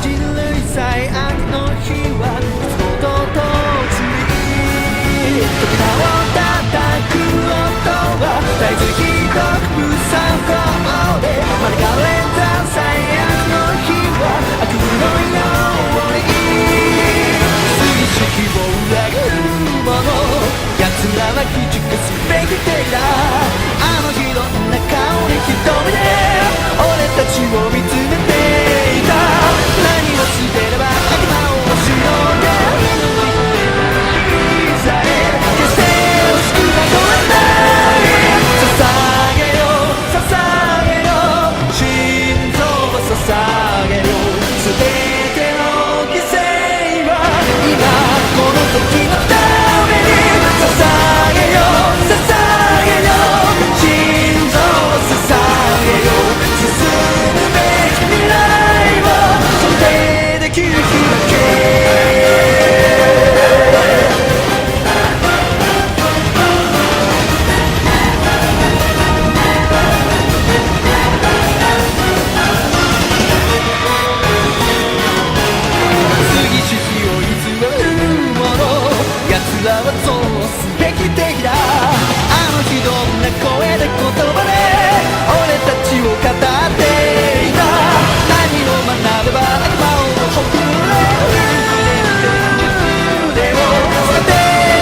人類最悪の日はいつもと同時に扉を叩く音は絶えずひどく無参考で免れた最悪の日は悪夢のように水式を裏切る者奴らは鬼畜すべき敵だあの日どんな顔に瞳で俺たちを見つめていた何を捨てれば悪魔をしのげ小さい決して惜しくは超えない捧げよ捧げよ心臓を捧げよ全ての犠牲は今この時のために捧げよ捧げよ心臓を捧げよ進むべき未来を想定できる日だけ次筋を偽る者奴らはそうすべき敵だあの日どんな声で言葉で俺たちを語っていた何を学べば悪魔をほふれ腕を使って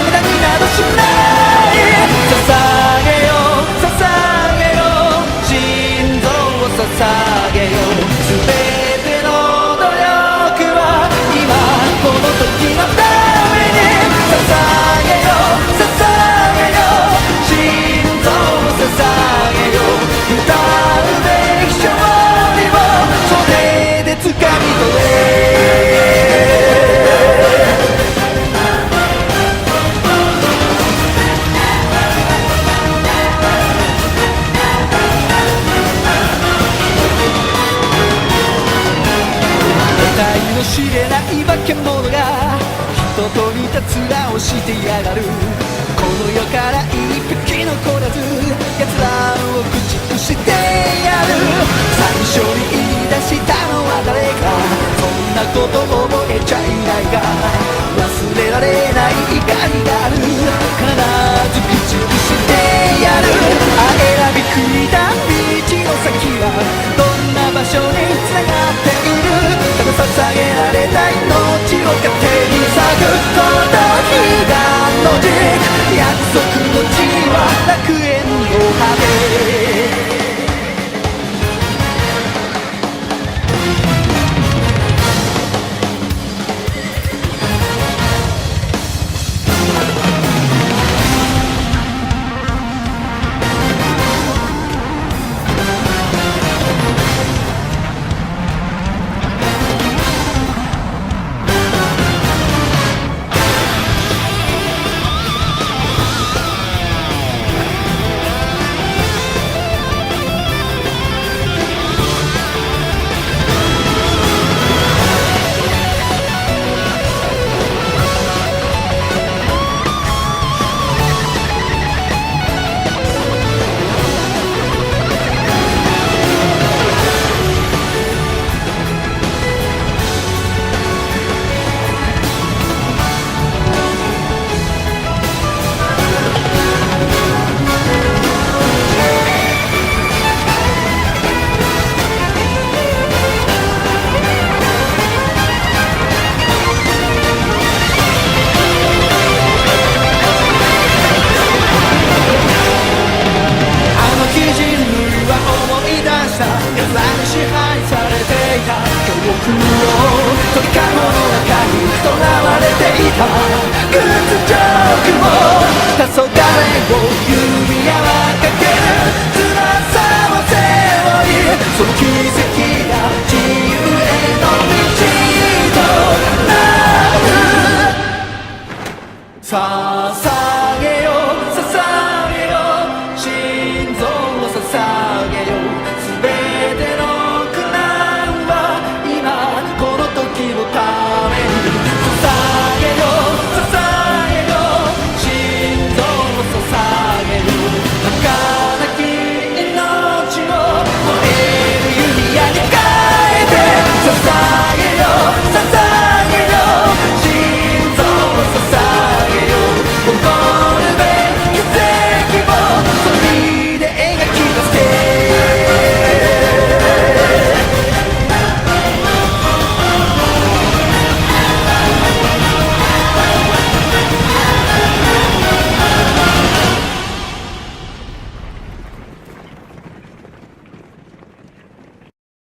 無駄になどしない捧げよ捧げよ心臓を捧げよ全ての努力は今この時のために捧げよ捧げよ心臓を捧げよ歌うべき勝利を袖で掴み取れ得体の知れない化け物が人と似た面をしてやがるこの世から一匹残らず奴らを駆逐してやる最初に言い出したのは誰かそんなこと覚えちゃいないが忘れられない怒りがある必ず駆逐してやる選び抜いた道の先はどんな場所に繋がっているただ捧げられた命を糧に咲くこの日がのじ約束の地は楽園の果てさ